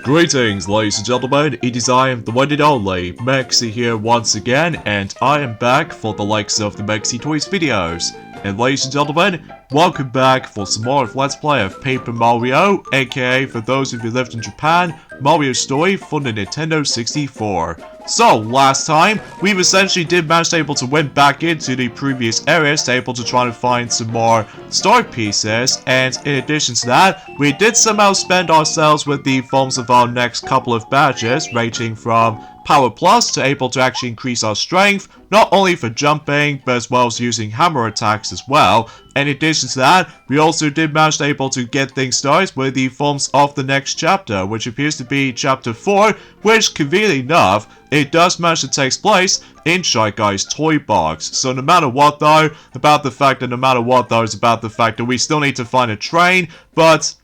Greetings, ladies and gentlemen, it is I am the one and only Mexi here once again, and I am back for the likes of the Mexi Toys videos. And ladies and gentlemen, welcome back for some more of Let's Play of Paper Mario, aka for those of you who lived in Japan, Mario Story for the Nintendo 64. So, last time, we've essentially manage to able to went back into the previous areas to able to try to find some more star pieces, and in addition to that, we did somehow spend ourselves with the forms of our next couple of badges, ranging from Power Plus to able to actually increase our strength, not only for jumping, but as well as using hammer attacks as well. In addition to that, we also did manage to able to get things started with the forms of the next chapter, which appears to be Chapter 4, which, conveniently enough, it does manage to take place in Shy Guy's toy box. So no matter what though, is about the fact that we still need to find a train, but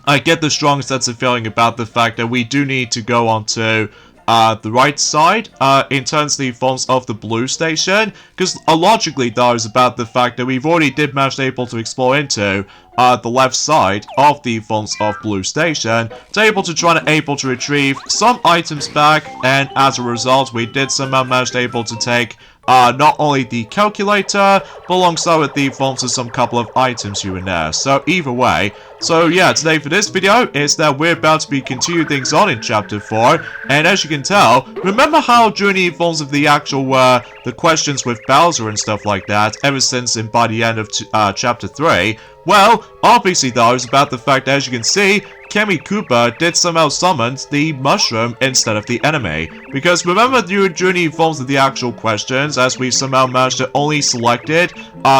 I get the strong sense of feeling about the fact that we do need to go on to the right side, in terms of the forms of the blue station, because logically though is about the fact that we've already did manage to able to explore into the left side of the forms of blue station, to able to try to retrieve some items back, and as a result we did somehow manage to able to take not only the calculator, but alongside with the forms of some couple of items here and there. So either way, so yeah, today for this video is that we're about to be continuing things on in Chapter 4, and as you can tell, remember how during the forms of the actual, the questions with Bowser and stuff like that, ever since and by the end of Chapter 3, well, obviously though, it's about the fact that, as you can see, Kammy Koopa did somehow summon the mushroom instead of the enemy. Because remember during the forms of the actual questions, as we somehow managed to only selected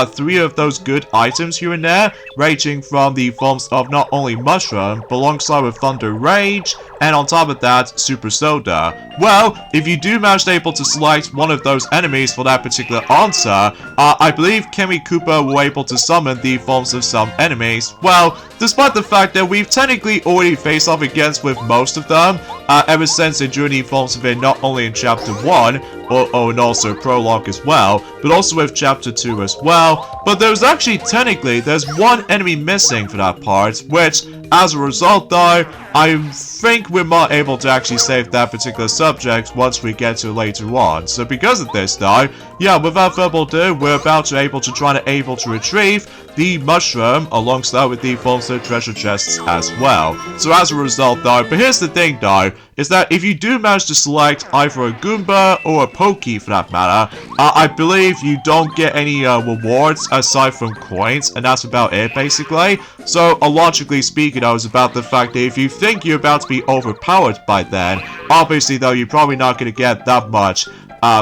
3 of those good items here and there, ranging from the forms of not only mushroom, but alongside with Thunder Rage, and on top of that, Super Soda. Well, if you do manage to able to select one of those enemies for that particular answer, I believe Kammy Koopa were able to summon the forms of some enemies. Well, despite the fact that we've technically already faced off against with most of them, ever since the journey forms of it, not only in Chapter 1, and also Prologue as well, but also with Chapter 2 as well. But there's actually there's one enemy missing for that part, which, as a result though, I think we're not able to actually save that particular subject once we get to later on. So because of this though, yeah, without further ado, we're about to retrieve the mushroom alongside with the forms of treasure chests as well. So as a result though, but here's the thing though, is that if you do manage to select either a Goomba or a Pokey for that matter, I believe you don't get any rewards aside from coins, and that's about it basically. So logically speaking though, it's about the fact that if you think you're about to be overpowered by then, obviously though you're probably not going to get that much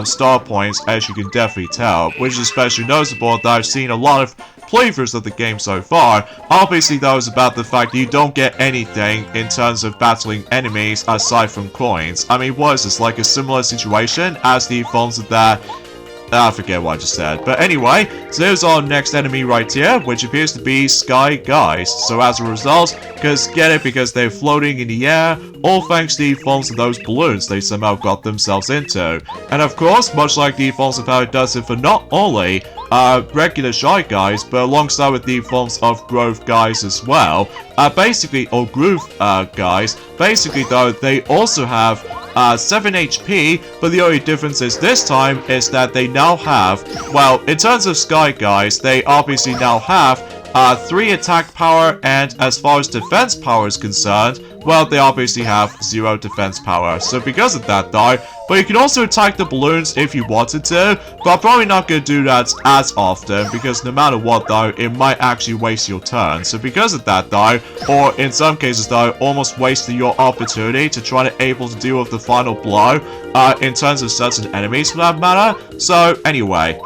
star points, as you can definitely tell, which is especially noticeable that I've seen a lot of playthroughs of the game so far. Obviously though, is about the fact that you don't get anything in terms of battling enemies aside from coins. I mean, what is this, like a similar situation as the forms of that? I forget what I just said. But anyway, so there's our next enemy right here, which appears to be Sky Guys. So as a result, because they're floating in the air, all thanks to the forms of those balloons they somehow got themselves into. And of course, much like the forms of how it does it for not only regular Shy Guys, but alongside with the forms of Grove Guys as well, Groove Guys, basically though, they also have 7 HP, but the only difference is this time is that they now have, well, in terms of Sky Guys, they obviously now have 3 attack power, and as far as defense power is concerned, well, they obviously have 0 defense power. So because of that though, but you can also attack the balloons if you wanted to, but I'm probably not going to do that as often, because no matter what though, it might actually waste your turn. So because of that though, or in some cases though, almost wasting your opportunity to try to able to deal with the final blow, in terms of certain enemies for that matter. So anyway.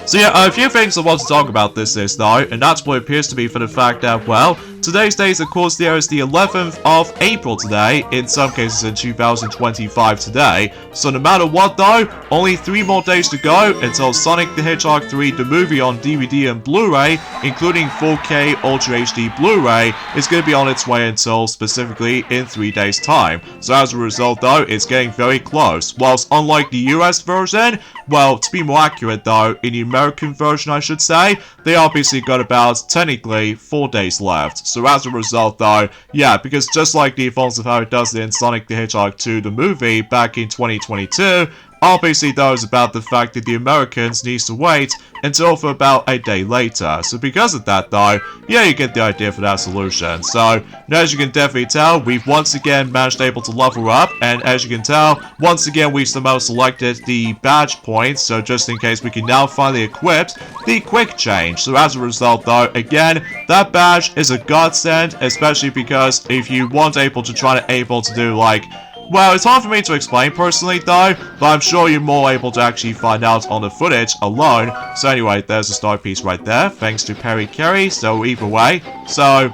So yeah, a few things I want to talk about this is though, and that's what it appears to be for the fact that, well, today's date, of course, there is the 11th of April today, in some cases in 2025 today. So no matter what though, only 3 more days to go until Sonic the Hedgehog 3, the movie on DVD and Blu-ray, including 4K Ultra HD Blu-ray, is going to be on its way until specifically in 3 days time. So as a result though, it's getting very close. Whilst unlike the US version, well, to be more accurate though, in the American version I should say, they obviously got about technically 4 days left. So as a result though, yeah, because just like the forms of how it does in Sonic the Hedgehog 2 the movie back in 2022, obviously though is about the fact that the Americans needs to wait until for about a day later. So because of that though, yeah, you get the idea for that solution. So as you can definitely tell, we've once again managed able to level up, and as you can tell, once again we've somehow selected the badge points, so just in case we can now finally equip the quick change. So as a result though, again, that badge is a godsend, especially because if you weren't able to do like, well, it's hard for me to explain personally though, but I'm sure you're more able to actually find out on the footage alone. So anyway, there's a star piece right there, thanks to Perry Carey, so either way. So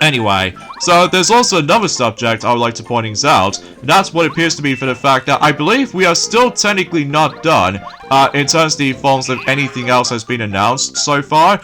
anyway, so there's also another subject I would like to point out, and that's what appears to be for the fact that I believe we are still technically not done in terms of the forms of anything else has been announced so far,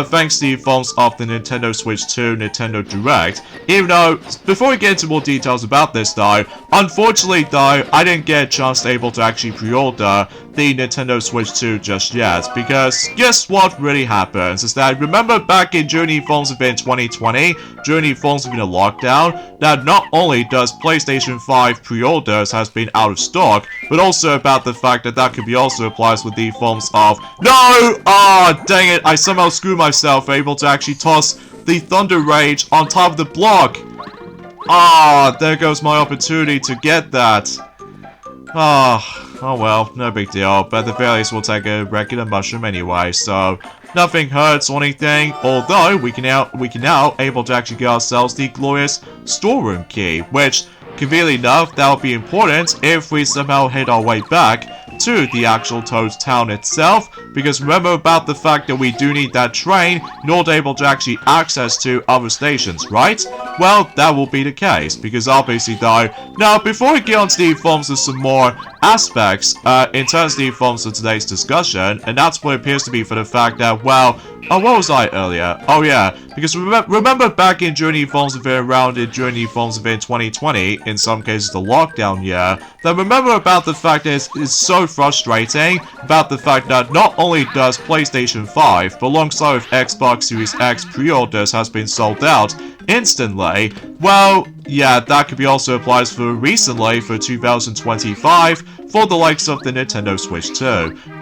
thanks to the forms of the Nintendo Switch 2 Nintendo Direct. Even though, before we get into more details about this though, unfortunately though, I didn't get a chance to able to actually pre-order the Nintendo Switch 2 just yet, because guess what really happens is that, remember back in during the forms of in 2020, during the forms of in a lockdown, that not only does PlayStation 5 pre-orders has been out of stock, but also about the fact that that could be also applies with the forms of no! Ah, dang it, I somehow screwed myself able to actually toss the Thunder Rage on top of the block. Ah, there goes my opportunity to get that. Oh well, no big deal, but at the very least we'll take a regular mushroom anyway, so nothing hurts or anything, although we can now able to actually get ourselves the glorious storeroom key, which, conveniently enough, that will be important if we somehow head our way back to the actual Toad Town itself, because remember about the fact that we do need that train in order to able to actually access to other stations, right? Well, that will be the case, because obviously though, now before we get on to the forms of some more aspects, in terms of the forms of today's discussion, and that's what appears to be for the fact that, well, oh, what was I earlier? Oh yeah, because remember back in during the forms of it around in during the forms of in 2020, in some cases the lockdown year, then remember about the fact that it's so frustrating about the fact that not only does PlayStation 5, but alongside with Xbox Series X pre-orders has been sold out instantly, well, yeah, that could be also applied for recently for 2025 for the likes of the Nintendo Switch 2.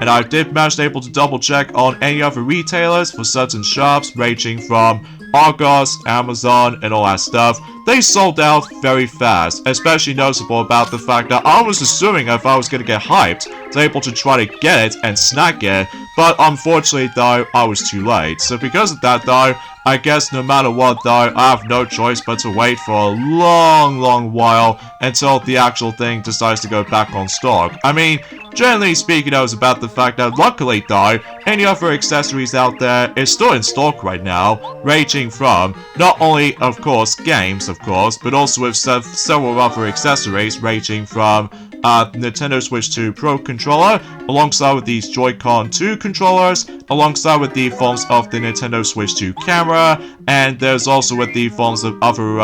And I did manage to able to double check on any other retailers for certain shops ranging from Argos, Amazon, and all that stuff. They sold out very fast, especially noticeable about the fact that I was assuming if I was going to get hyped, I was able to try to get it and snag it, but unfortunately though, I was too late. So because of that though, I guess no matter what though, I have no choice but to wait for a long while until the actual thing decides to go back on stock. I mean, generally speaking, it was about the fact that luckily though, any other accessories out there is still in stock right now, ranging from not only of course games of course, but also with several other accessories ranging from Nintendo Switch 2 Pro controller, alongside with these Joy-Con 2 controllers, alongside with the forms of the Nintendo Switch 2 camera, and there's also with the forms of other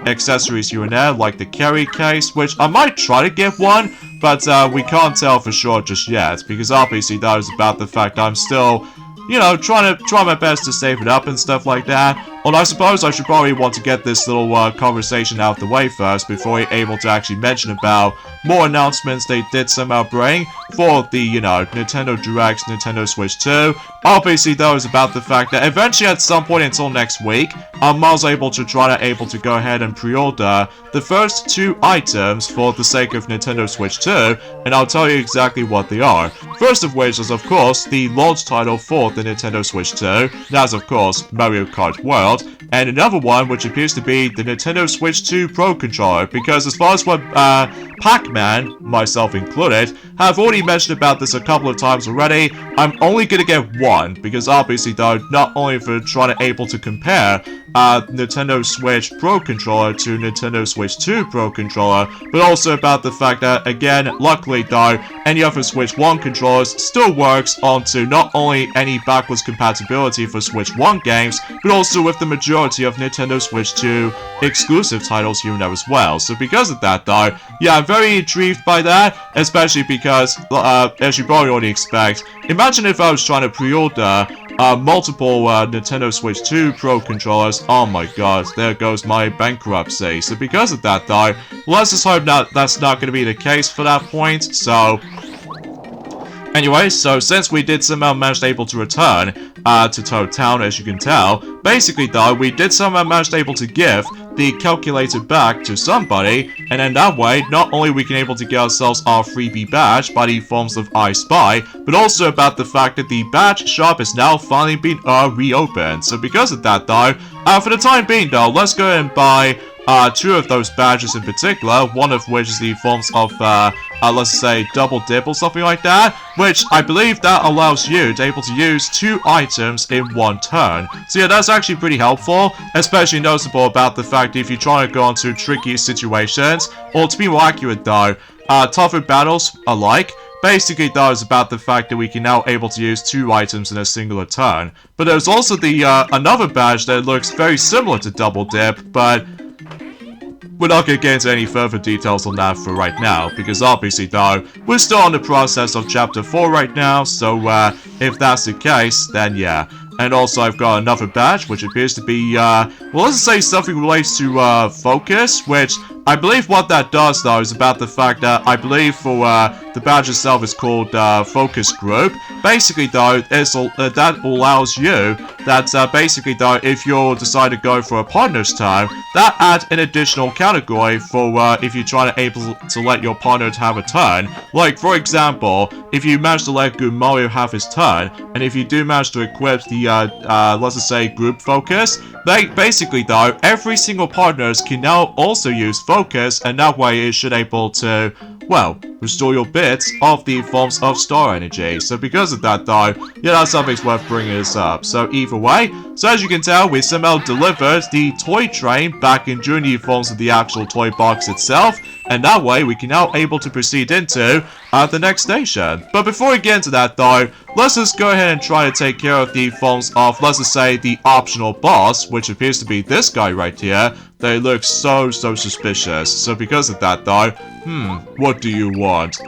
accessories here and there, like the carry case, which I might try to get one, but we can't tell for sure just yet, because obviously that is about the fact I'm still, you know, try my best to save it up and stuff like that. Although I suppose I should probably want to get this little conversation out of the way first before we're able to actually mention about more announcements they did somehow bring for the, you know, Nintendo Direct, Nintendo Switch 2. Obviously, though, is about the fact that eventually at some point until next week, I was able to go ahead and pre-order the first 2 items for the sake of Nintendo Switch 2, and I'll tell you exactly what they are. First of which is, of course, the launch title for the Nintendo Switch 2, that's, of course, Mario Kart World, and another one which appears to be the Nintendo Switch 2 Pro Controller, because as far as what Pac-Man, myself included, have already mentioned about this a couple of times already, I'm only gonna get one, because obviously though, not only for trying to able to compare Nintendo Switch Pro Controller to Nintendo Switch 2 Pro Controller, but also about the fact that, again, luckily though, any other Switch 1 controllers still works onto not only any backwards compatibility for Switch 1 games, but also with the majority of Nintendo Switch 2 exclusive titles here and there as well. So because of that though, yeah, I'm very intrigued by that, especially because, as you probably already expect, imagine if I was trying to pre-order multiple Nintendo Switch 2 Pro controllers. Oh my god, there goes my bankruptcy. So because of that though, let's just hope that that's not going to be the case for that point. So anyway, so since we did somehow manage able to return to Toad Town, as you can tell, basically though, we did somehow manage able to give the calculator back to somebody, and then that way, not only we can able to get ourselves our freebie badge by the forms of I Spy, but also about the fact that the badge shop is now finally been reopened. So because of that though, for the time being though, let's go ahead and buy 2 of those badges in particular, one of which is the forms of, let's say, double dip or something like that, which I believe that allows you to able to use 2 items in 1 turn. So yeah, that's actually pretty helpful, especially noticeable about the fact that if you're trying to go into tricky situations, or to be more accurate though, tougher battles alike. Basically, though, is about the fact that we can now able to use 2 items in a singular turn. But there's also the another badge that looks very similar to double dip, but we're not going to get into any further details on that for right now, because obviously though, we're still in the process of Chapter 4 right now, so if that's the case, then yeah. And also I've got another badge, which appears to be, well, let's say something relates to focus, which I believe what that does though is about the fact that I believe for the badge itself is called Focus Group. Basically though, that allows you that basically though, if you decide to go for a partner's time, that adds an additional category for if you're trying to able to let your partner have a turn. Like for example, if you manage to let Mario have his turn, and if you do manage to equip the let's just say group focus, basically though, every single partners can now also use focus, and that way it should able to, well, restore your bits of the forms of star energy. So because of that though, yeah, that's something's worth bringing this up. So either way, so as you can tell, we somehow delivered the toy train back in during the forms of the actual toy box itself, and that way we can now able to proceed into the next station. But before we get into that though, let's just go ahead and try to take care of the forms of, let's just say, the optional boss, which appears to be this guy right here. They look so suspicious. So because of that though, what do you want?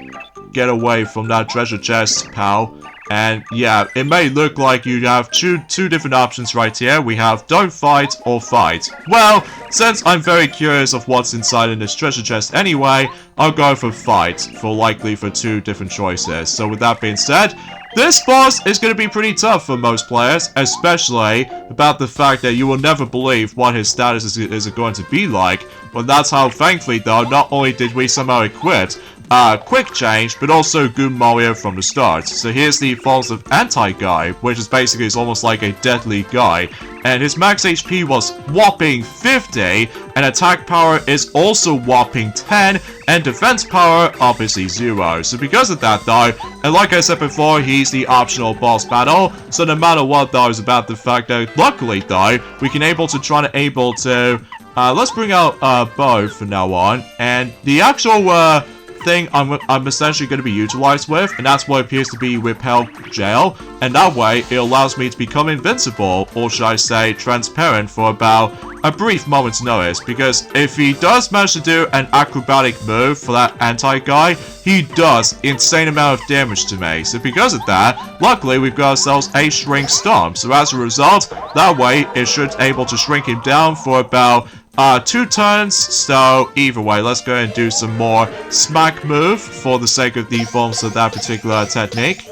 Get away from that treasure chest, pal. And yeah, it may look like you have two different options right here. We have don't fight or fight. Well, since I'm very curious of what's inside in this treasure chest anyway, I'll go for fight, likely for 2 different choices. So with that being said, this boss is going to be pretty tough for most players, especially about the fact that you will never believe what his status is going to be like. But that's how, thankfully though, not only did we somehow equip Quick Change, but also Goom Mario from the start. So here's the forms of Anti-Guy, which is basically almost like a deadly guy. And his max HP was whopping 50, and attack power is also whopping 10, and defense power obviously 0. So because of that though, and like I said before, he's the optional boss battle, so no matter what though, is about the fact that luckily though, we can able to let's bring out Bo from now on, and the actual thing I'm essentially going to be utilized with, and that's what appears to be Repel Gel, and that way it allows me to become invincible, or should I say transparent, for about a brief moment's notice, because if he does manage to do an acrobatic move for that anti-guy, he does insane amount of damage to me. So because of that, luckily we've got ourselves a Shrink Stomp, so as a result, that way it should able to shrink him down for about 2 turns. So either way, let's go and do some more smack move for the sake of the forms of that particular technique.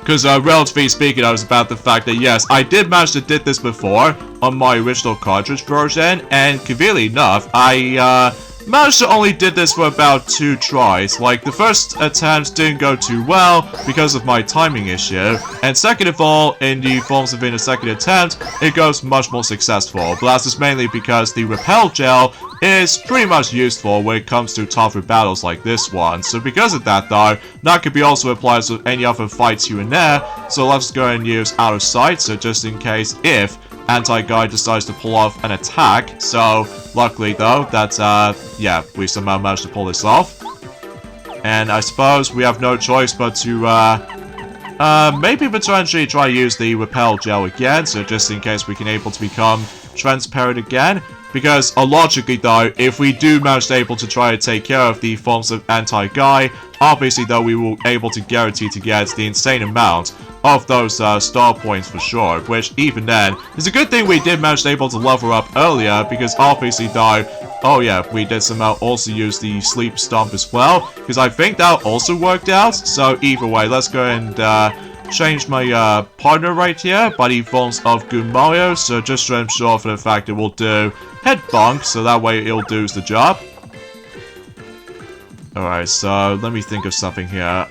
Because relatively speaking, I was about the fact that yes, I did manage to did this before on my original cartridge version, and conveniently enough, I managed to only did this for about 2 tries. Like, the first attempt didn't go too well because of my timing issue, and second of all, in the forms of in a second attempt, it goes much more successful. But that's just mainly because the Repel Gel is pretty much useful when it comes to tougher battles like this one. So because of that though, that could be also applied to any other fights here and there, so let's go and use Out of Sight, so just in case if Anti-Guy decides to pull off an attack. So luckily though, that yeah, we somehow managed to pull this off. And I suppose we have no choice but to maybe potentially try to use the Repel Gel again, so just in case we can able to become transparent again. Because logically though, if we do manage to able to try to take care of the forms of Anti-Guy, obviously though we will able to guarantee to get the insane amount of those star points for sure, which even then, it's a good thing we did manage to able to level up earlier, because obviously though, oh yeah, we did somehow also use the sleep stomp as well, because I think that also worked out. So either way, let's go and change my partner right here by the forms of Gumario, so just to ensure for the fact that we'll do head bonk, so that way it'll do the job. Alright, so let me think of something here.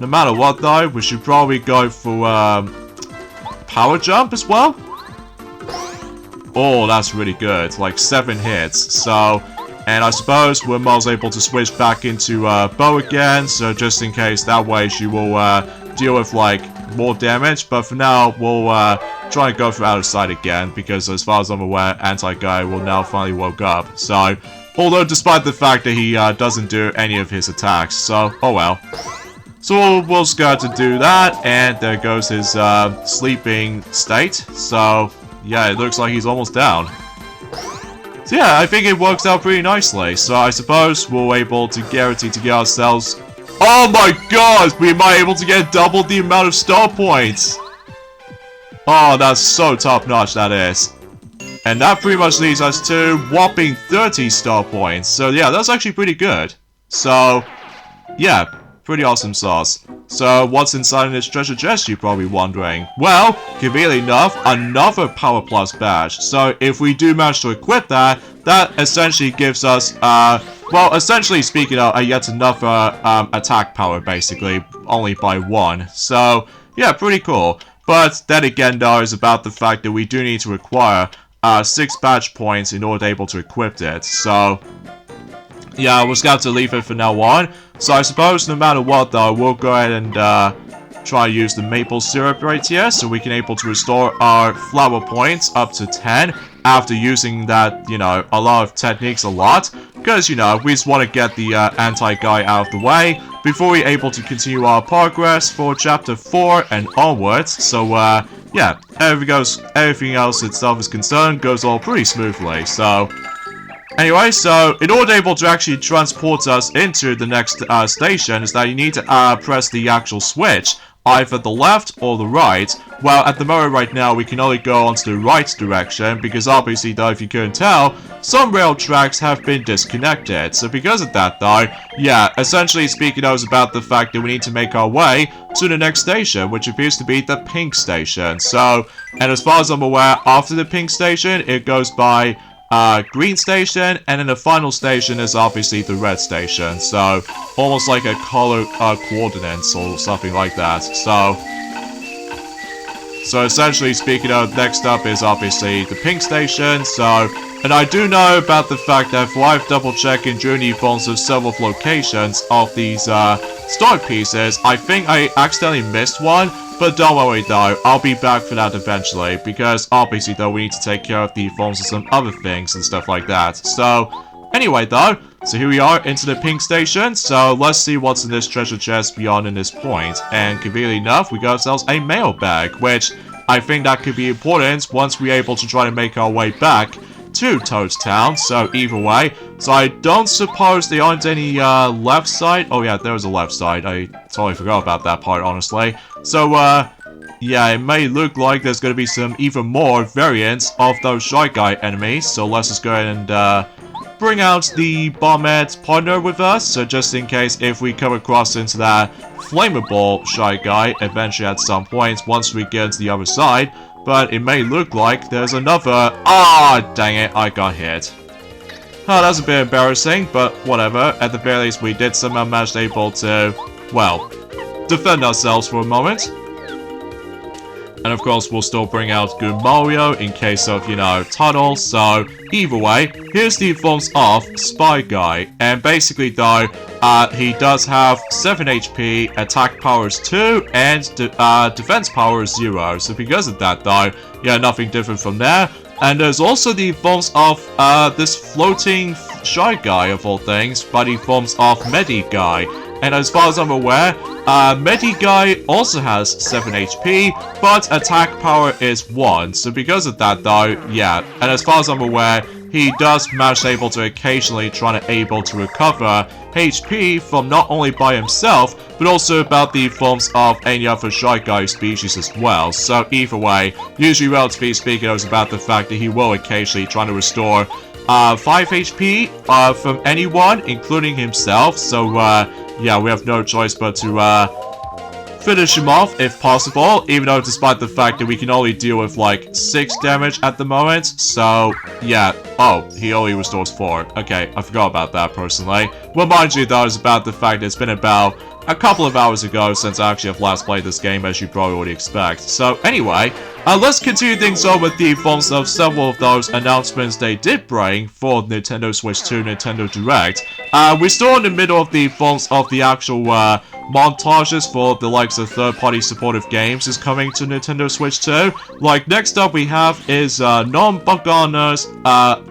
No matter what though, we should probably go for power jump as well. Oh, that's really good. Like 7 hits. So, and I suppose Wormel's able to switch back into Bow again. So just in case, that way she will deal with like more damage. But for now, we'll try and go for out of sight again, because as far as I'm aware, Anti-Guy will now finally woke up. So, although despite the fact that he doesn't do any of his attacks. So, oh well. So we'll just go to do that, and there goes his sleeping state. So yeah, it looks like he's almost down. So yeah, I think it works out pretty nicely. So I suppose we're able to guarantee to get ourselves... Oh my god! We might be able to get double the amount of star points! Oh, that's so top notch, that is. And that pretty much leads us to whopping 30 star points. So yeah, that's actually pretty good. So, yeah. Pretty awesome sauce. So, what's inside this treasure chest, you're probably wondering? Well, conveniently enough, another Power Plus badge. So, if we do manage to equip that, that essentially gives us, well, essentially speaking of, yet another attack power, basically, only by 1. So, yeah, pretty cool. But then again, though, is about the fact that we do need to acquire 6 badge points in order to be able to equip it. So, yeah, we'll just have to leave it for now on. So I suppose no matter what though, we'll go ahead and try to use the maple syrup right here, so we can able to restore our flower points up to 10 after using that, you know, a lot of techniques a lot. Because, you know, we just want to get the Anti-Guy out of the way before we're able to continue our progress for chapter 4 and onwards. So, yeah, everything else itself is concerned goes all pretty smoothly, so... Anyway, so in order to able to actually transport us into the next station is that you need to press the actual switch, either the left or the right. Well, at the moment right now, we can only go onto the right direction, because obviously though, if you couldn't tell, some rail tracks have been disconnected. So because of that though, yeah, essentially speaking though is about the fact that we need to make our way to the next station, which appears to be the pink station. So, and as far as I'm aware, after the pink station, it goes by green station, and then the final station is obviously the red station. So, almost like a color coordinates or something like that. So essentially speaking of, next up is obviously the pink station. So, and I do know about the fact that for I've double-checking during the forms of several locations of these star pieces, I think I accidentally missed one. But don't worry though, I'll be back for that eventually, because obviously though we need to take care of the forms of some other things and stuff like that. So, anyway though, so here we are into the pink station, so let's see what's in this treasure chest beyond in this point. And conveniently enough, we got ourselves a mailbag, which I think that could be important once we're able to try to make our way back to Toad's Town. So either way, so I don't suppose there aren't any left side. Oh yeah, there was a left side. I totally forgot about that part, honestly. So yeah, it may look like there's going to be some even more variants of those Shy Guy enemies. So let's just go ahead and bring out the Bombette partner with us. So just in case if we come across into that flammable Shy Guy eventually at some point once we get to the other side. But it may look like there's another... Ah, dang it, I got hit. Oh, that's a bit embarrassing, but whatever. At the very least, we did somehow manage to able to, well, defend ourselves for a moment. And of course, we'll still bring out Good Mario in case of, you know, tunnel. So, either way, here's the forms of Spy Guy. And basically, though, he does have 7 HP, attack power is 2, and defense power is 0. So because of that, though, yeah, nothing different from there. And there's also the forms of this floating Shy Guy, of all things, by the forms of Medi Guy. And as far as I'm aware, Mediguy also has 7 HP, but attack power is 1. So because of that though, yeah. And as far as I'm aware, he does manage able to occasionally try to able to recover HP from not only by himself, but also about the forms of any other Shy Guy species as well. So either way, usually relatively speaking, it was about the fact that he will occasionally try to restore 5 HP from anyone, including himself. So yeah, we have no choice but to finish him off if possible, even though despite the fact that we can only deal with like 6 damage at the moment. So yeah, oh, he only restores 4. Okay, I forgot about that personally. Well, mind you though, is about the fact that it's been about a couple of hours ago since I actually have last played this game, as you probably already expect. So anyway, let's continue things on with the forms of several of those announcements they did bring for Nintendo Switch 2 Nintendo Direct. We're still in the middle of the forms of the actual montages for the likes of third-party supportive games is coming to Nintendo Switch 2. Like, next up we have is Non-Bugana's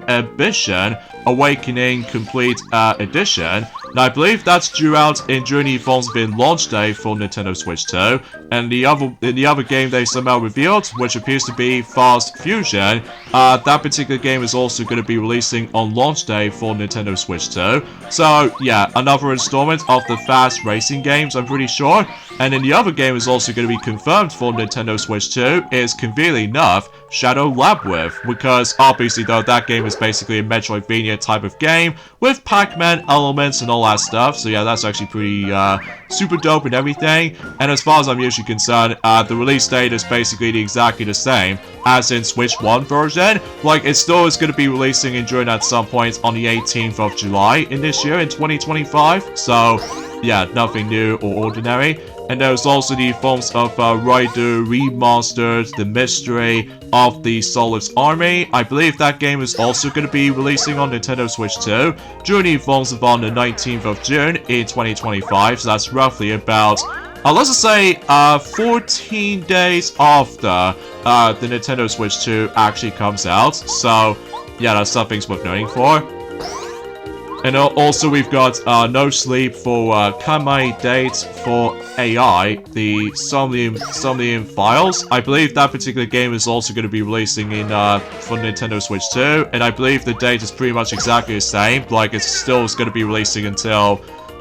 Ambition Awakening Complete Edition. Now, I believe that's due out during the forms of launch day for Nintendo Switch 2. And the other game they somehow revealed, which appears to be Fast Fusion, that particular game is also going to be releasing on launch day for Nintendo Switch 2. So, yeah, another installment of the fast racing games, I'm pretty sure. And then the other game is also going to be confirmed for Nintendo Switch 2 is, conveniently enough, Shadow Labyrinth, because obviously though that game is basically a Metroidvania type of game with Pac-Man elements and all that stuff. So yeah, that's actually pretty super dope and everything. And as far as I'm usually concerned, the release date is basically exactly the same as in Switch 1 version. Like, it still is going to be releasing and during at some point on the 18th of July in this year in 2025. So yeah, nothing new or ordinary. And there's also the forms of Raidu Remastered, The Mystery of the Soulless Army. I believe that game is also going to be releasing on Nintendo Switch 2 during the forms of on the 19th of June in 2025. So that's roughly about, let's just say, 14 days after the Nintendo Switch 2 actually comes out. So yeah, that's something worth noting for. And also we've got No Sleep for Kamai Date for AI, the Somnium Files. I believe that particular game is also going to be releasing in for Nintendo Switch 2, and I believe the date is pretty much exactly the same. Like, it's still going to be releasing until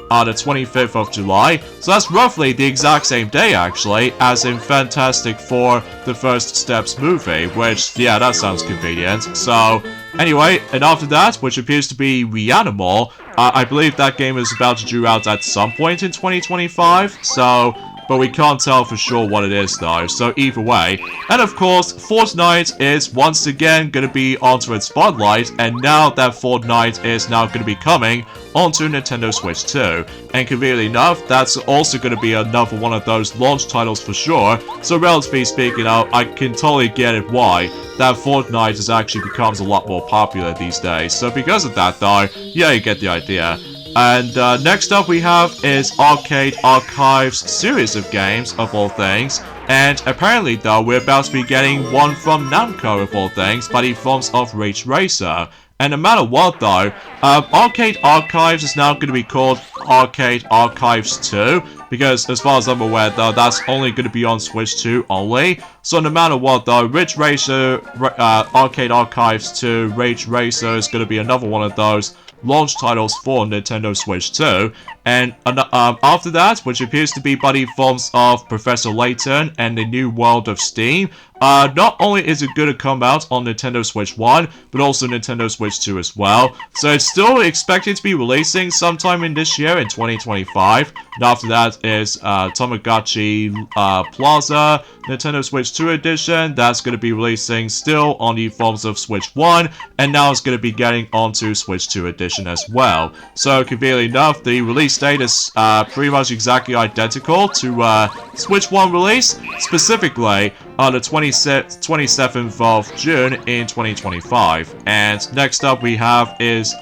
the 25th of July. So that's roughly the exact same day, actually, as in Fantastic Four: The First Steps movie, which, yeah, that sounds convenient. So anyway, and after that, which appears to be Reanimal, I believe that game is about to due out at some point in 2025, so, but we can't tell for sure what it is though, so either way. And of course, Fortnite is once again going to be onto its spotlight, and now that Fortnite is now going to be coming onto Nintendo Switch 2. And conveniently enough, that's also going to be another one of those launch titles for sure, so relatively speaking, I can totally get it why that Fortnite has actually becomes a lot more popular these days. So because of that though, yeah, you get the idea. And next up we have is Arcade Archives series of games, of all things. And apparently though, we're about to be getting one from Namco, of all things, by the forms of Ridge Racer. And no matter what though, Arcade Archives is now going to be called Arcade Archives 2, because as far as I'm aware though, that's only going to be on Switch 2 only. So no matter what though, Ridge Racer, Arcade Archives 2, Ridge Racer is going to be another one of those launch titles for Nintendo Switch 2. And after that, which appears to be by the forms of Professor Layton and the New World of Steam, not only is it going to come out on Nintendo Switch 1, but also Nintendo Switch 2 as well. So it's still expected to be releasing sometime in this year in 2025. And after that is Tamagotchi Plaza, Nintendo Switch 2 edition. That's going to be releasing still on the forms of Switch 1, and now it's going to be getting onto Switch 2 edition as well. So conveniently enough, the release date is pretty much exactly identical to Switch 1 release, specifically on the 27th of June in 2025. And next up we have is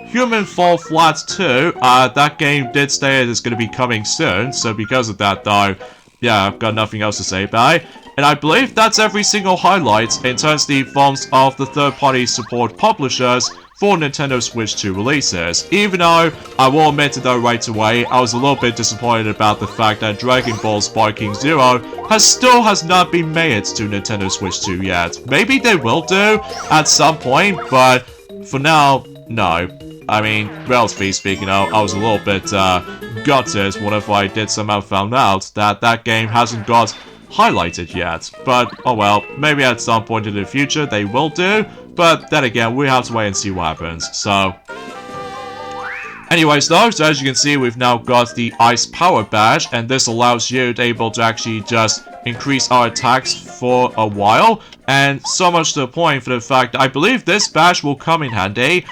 Human Fall Flat 2. That game did say it is going to be coming soon, so because of that though, yeah, I've got nothing else to say about it. And I believe that's every single highlight in terms of the forms of the third-party support publishers for Nintendo Switch 2 releases. Even though, I will admit it though right away, I was a little bit disappointed about the fact that Dragon Ball Sparking Zero still has not been made to Nintendo Switch 2 yet. Maybe they will do at some point, but for now, no. I mean, relatively speaking, I was a little bit gutted whenever I did somehow found out that that game hasn't got highlighted yet. But, oh well, maybe at some point in the future they will do, but then again, we have to wait and see what happens. So, anyways though, so as you can see, we've now got the Ice Power Badge, and this allows you to able to actually just increase our attacks for a while, and so much to the point for the fact that I believe this badge will come in handy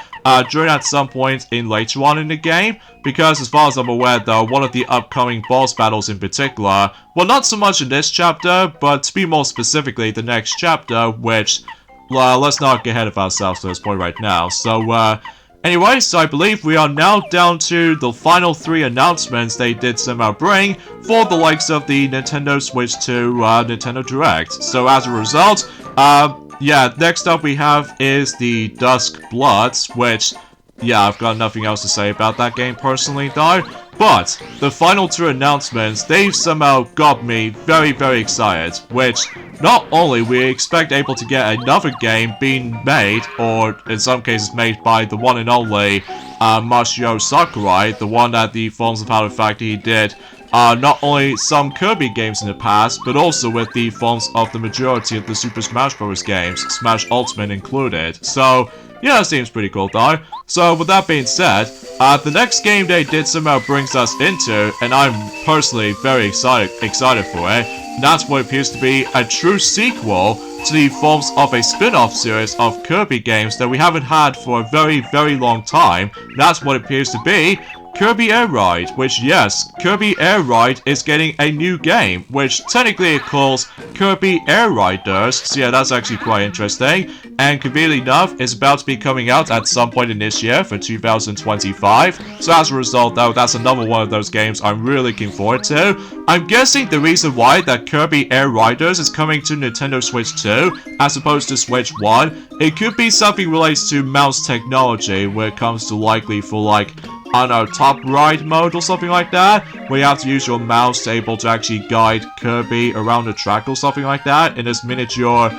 during at some point in later on in the game, because as far as I'm aware though, one of the upcoming boss battles in particular, well not so much in this chapter, but to be more specifically the next chapter, which, let's not get ahead of ourselves to this point right now. So, anyway, so I believe we are now down to the final 3 announcements they did somehow bring for the likes of the Nintendo Switch 2 Nintendo Direct. So as a result, yeah, next up we have is the Dusk Bloods, which, yeah, I've got nothing else to say about that game personally though. But, the final 2 announcements, they've somehow got me very, very excited, which, not only we expect able to get another game being made, or in some cases made by the one and only Masahiro Sakurai, the one that the Forms of Power Factory did not only some Kirby games in the past, but also with the forms of the majority of the Super Smash Bros. Games, Smash Ultimate included. So, yeah, that seems pretty cool though. So, with that being said, the next game they did somehow brings us into, and I'm personally very excited for it, and that's what appears to be a true sequel to the forms of a spin-off series of Kirby games that we haven't had for a very, very long time. That's what it appears to be Kirby Air Ride, which, yes, Kirby Air Ride is getting a new game, which technically it calls Kirby Air Riders, so yeah, that's actually quite interesting, and conveniently enough, it's about to be coming out at some point in this year for 2025, so as a result, though, that's another one of those games I'm really looking forward to. I'm guessing the reason why that Kirby Air Riders is coming to Nintendo Switch 2, as opposed to Switch 1, it could be something related to mouse technology, when it comes to likely for, like, I don't know, top ride mode or something like that, where you have to use your mouse to able to actually guide Kirby around the track or something like that in this miniature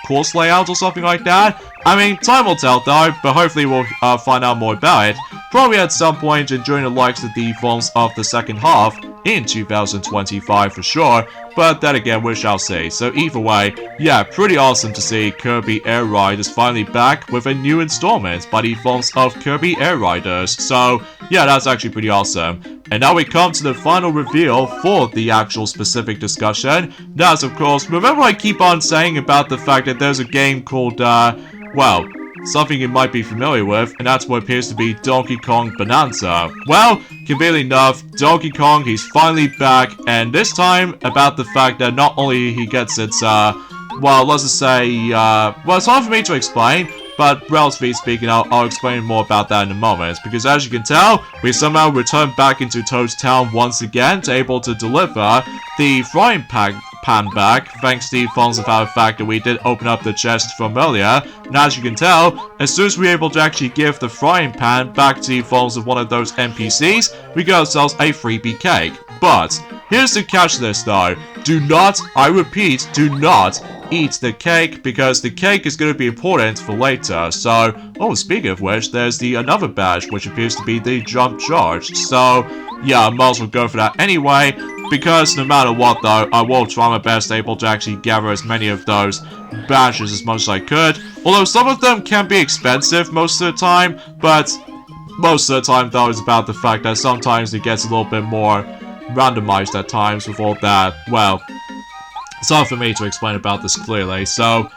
course layout or something like that. I mean, time will tell though, but hopefully we'll find out more about it, probably at some point during the likes of the forms of the second half in 2025 for sure, but then again, we shall see. So either way, yeah, pretty awesome to see Kirby Air Ride is finally back with a new installment by the forms of Kirby Air Riders. So yeah, that's actually pretty awesome. And now we come to the final reveal for the actual specific discussion. That's of course, remember I keep on saying about the fact that there's a game called, well, something you might be familiar with, and that's what appears to be Donkey Kong Bonanza. Well, conveniently enough, Donkey Kong, he's finally back, and this time about the fact that not only he gets its, well, let's just say, well, it's hard for me to explain, but relatively speaking, I'll explain more about that in a moment, because as you can tell, we somehow returned back into Toad's Town once again to able to deliver the frying pan back, thanks to the Forms of Power fact that we did open up the chest from earlier, and as you can tell, as soon as we're able to actually give the frying pan back to the forms of one of those NPCs, we get ourselves a freebie cake. But, here's the catch to this though, do not, I repeat, do not eat the cake, because the cake is going to be important for later. So, oh, speaking of which, there's the another badge, which appears to be the jump charge. So, yeah, I might as well go for that anyway, because no matter what though, I will try my best able to actually gather as many of those badges as much as I could. Although some of them can be expensive most of the time, but most of the time though is about the fact that sometimes it gets a little bit more randomized at times with all that. Well, it's hard for me to explain about this clearly. So,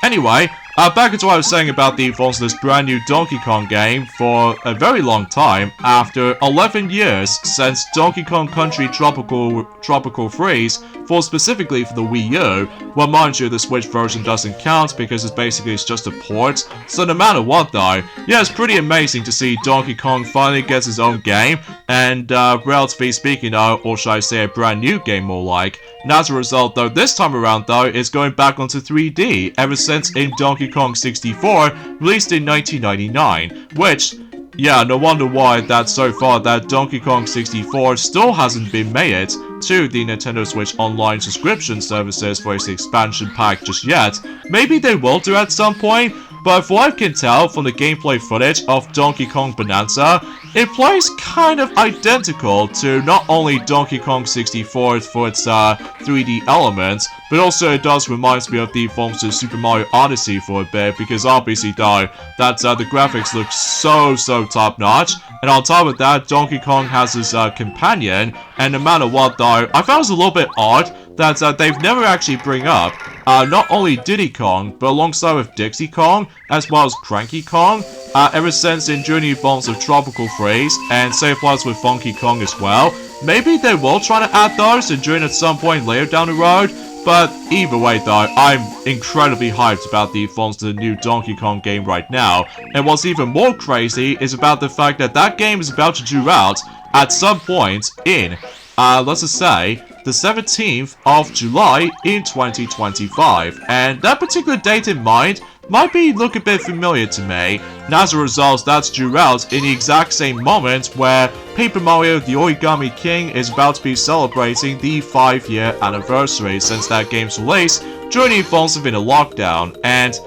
anyway, Back into what I was saying about the forms of this brand new Donkey Kong game for a very long time, after 11 years since Donkey Kong Country Tropical Freeze, specifically for the Wii U. Well, mind you, the Switch version doesn't count because it's just a port. So no matter what though, yeah, it's pretty amazing to see Donkey Kong finally gets his own game, and relatively speaking though, or should I say a brand new game more like. And as a result though, this time around though, it's going back onto 3D, ever since in Donkey Kong 64, released in 1999, which, yeah, no wonder why that so far that Donkey Kong 64 still hasn't been made to the Nintendo Switch Online subscription services for its expansion pack just yet. Maybe they will do at some point, but from what I can tell from the gameplay footage of Donkey Kong Bonanza, it plays kind of identical to not only Donkey Kong 64 for its 3D elements, but also it does remind me of the forms of Super Mario Odyssey for a bit, because obviously though, that the graphics look so top notch, and on top of that, Donkey Kong has his companion, and no matter what though, I found it was a little bit odd that they've never actually bring up not only Diddy Kong, but alongside with Dixie Kong, as well as Cranky Kong, ever since in Journey Forms of Tropical Freeze, and same applies with Funky Kong as well. Maybe they will try to add those and join at some point later down the road, but either way though, I'm incredibly hyped about the forms of the new Donkey Kong game right now, and what's even more crazy is about the fact that that game is about to due out at some point in, let's just say, the 17th of July in 2025, and that particular date in mind might look a bit familiar to me, and as a result, that's due out in the exact same moment where Paper Mario The Origami King is about to be celebrating the 5-year anniversary since that game's release during the events of in a lockdown, and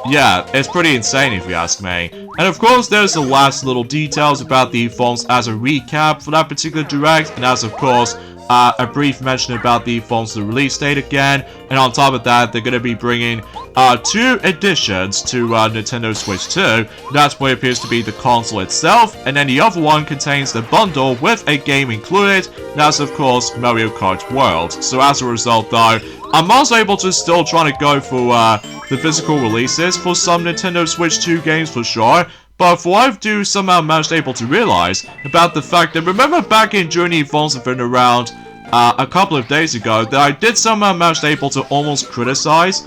yeah, it's pretty insane if you ask me. And of course, there's the last little details about the forms as a recap for that particular direct, and as of course, a brief mention about the forms of the release date again, and on top of that, they're going to be bringing 2 additions to Nintendo Switch 2. That's what appears to be the console itself, and then the other one contains the bundle with a game included, and that's of course Mario Kart World. So as a result though, I'm also able to still try to go for the physical releases for some Nintendo Switch 2 games for sure, but for what I do somehow managed able to realize about the fact that, remember back in Journey Evolves around a couple of days ago, that I did somehow manage able to almost criticize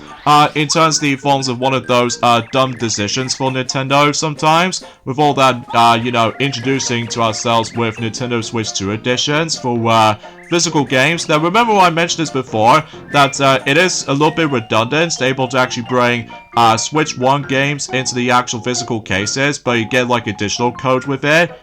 in terms of the forms of one of those dumb decisions for Nintendo sometimes, with all that, you know, introducing to ourselves with Nintendo Switch 2 editions for physical games. Now remember when I mentioned this before, that it is a little bit redundant, able to actually bring Switch 1 games into the actual physical cases, but you get like additional code with it.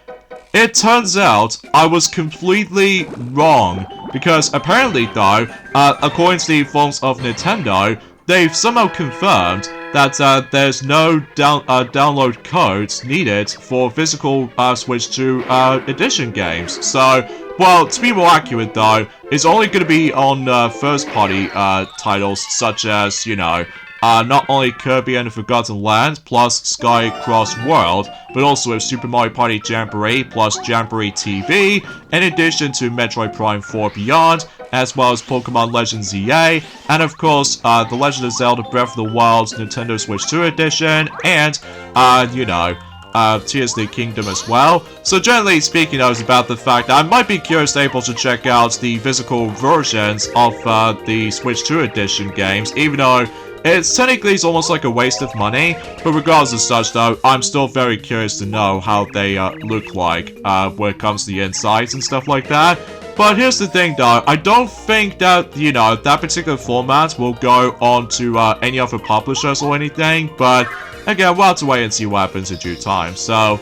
It turns out I was completely wrong, because apparently though, according to the forms of Nintendo, they've somehow confirmed that there's no download codes needed for physical Switch 2 edition games. So, well, to be more accurate though, it's only going to be on first-party titles such as, you know, not only Kirby and the Forgotten Land plus Sky Cross World, but also with Super Mario Party Jamboree plus Jamboree TV, in addition to Metroid Prime 4 Beyond, as well as Pokemon Legends EA, and of course, The Legend of Zelda Breath of the Wild Nintendo Switch 2 Edition, and, you know, Tears of the Kingdom as well. So generally speaking, I was about the fact that I might be curious able to check out the physical versions of the Switch 2 Edition games, even though it's technically almost like a waste of money, but regardless of such though, I'm still very curious to know how they look like when it comes to the insides and stuff like that. But here's the thing though, I don't think that, you know, that particular format will go on to any other publishers or anything, but again, we'll have to wait and see what happens in due time, so.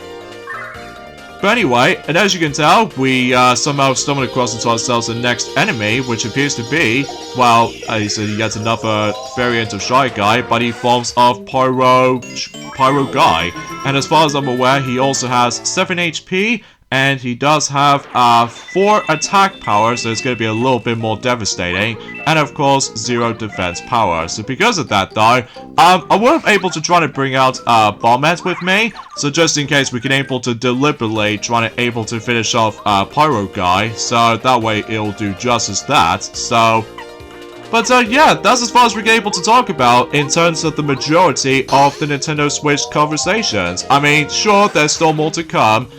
But anyway, and as you can tell, we somehow stumbled across into ourselves the next enemy, which appears to be, well, he's yet another variant of Shy Guy, but he forms of Pyro Guy. And as far as I'm aware, he also has 7 HP, and he does have 4 attack power, so it's going to be a little bit more devastating, and of course 0 defense power. So because of that though, I wasn't able to try to bring out Bombette with me, so just in case we can able to deliberately try to able to finish off Pyro Guy, so that way it'll do just as that. So But yeah, that's as far as we're able to talk about in terms of the majority of the Nintendo Switch conversations. I mean, sure, there's still more to come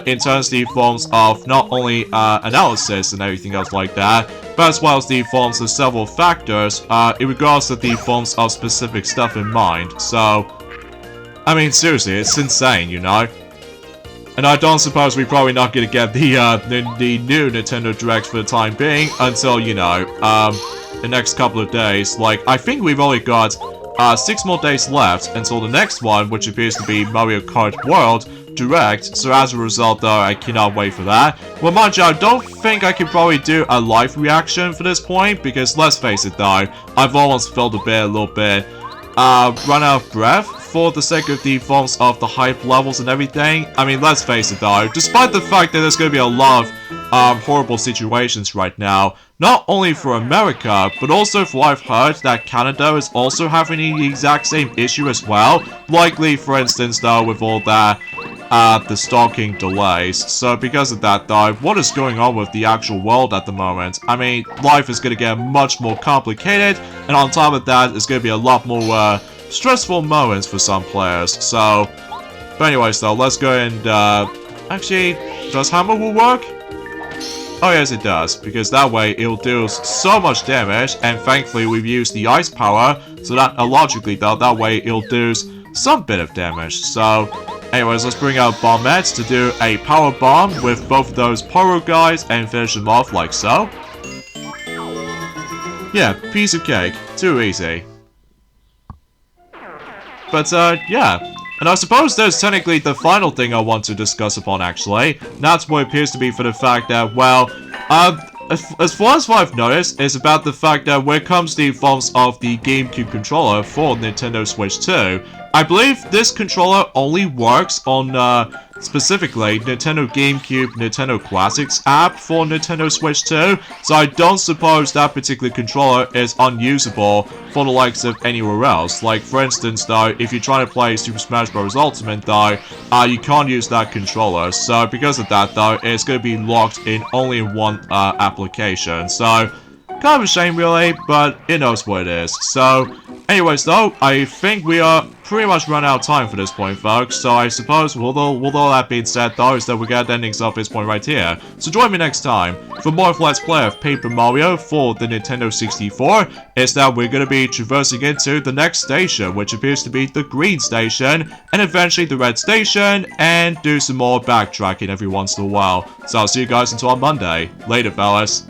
in terms of the forms of not only analysis and everything else like that, but as well as the forms of several factors in regards to the forms of specific stuff in mind. So, I mean, seriously, it's insane, you know? And I don't suppose we're probably not gonna get the new Nintendo Direct for the time being until, you know, the next couple of days. Like, I think we've only got 6 more days left until the next one, which appears to be Mario Kart World Direct. So as a result, though, I cannot wait for that. Well, mind you, I don't think I can probably do a live reaction for this point, because let's face it, though, I've almost felt a little bit run out of breath for the sake of the forms of the hype levels and everything. I mean, let's face it, though, despite the fact that there's going to be a lot of horrible situations right now, not only for America, but also for I've heard that Canada is also having the exact same issue as well. Likely, for instance, though, with all that, the stalking delays. So because of that, though, what is going on with the actual world at the moment? I mean, life is going to get much more complicated, and on top of that, it's going to be a lot more stressful moments for some players. So, but anyways, though, let's go and, actually, does Hammer will work? Oh yes, it does, because that way it'll do so much damage, and thankfully we've used the ice power, so that, logically though, that way it'll do some bit of damage. So, anyways, let's bring out Bombette to do a power bomb with both of those Pyro guys and finish them off like so. Yeah, piece of cake. Too easy. But, yeah. And I suppose there's technically the final thing I want to discuss upon, actually. That's what appears to be for the fact that, well, as far as what I've noticed, is about the fact that when it comes to the forms of the GameCube controller for Nintendo Switch 2, I believe this controller only works on, specifically, Nintendo GameCube Nintendo Classics app for Nintendo Switch 2, so I don't suppose that particular controller is unusable for the likes of anywhere else. Like, for instance, though, if you're trying to play Super Smash Bros. Ultimate, though, you can't use that controller, so because of that, though, it's going to be locked in only in one application, so kind of a shame, really, but it knows what it is. So, anyways, though, I think we are pretty much run out of time for this point, folks. So I suppose, with all that being said, though, is that we got endings off this point right here. So join me next time for more of Let's Play of Paper Mario for the Nintendo 64. Is that we're going to be traversing into the next station, which appears to be the green station, and eventually the red station, and do some more backtracking every once in a while. So I'll see you guys until on Monday. Later, fellas.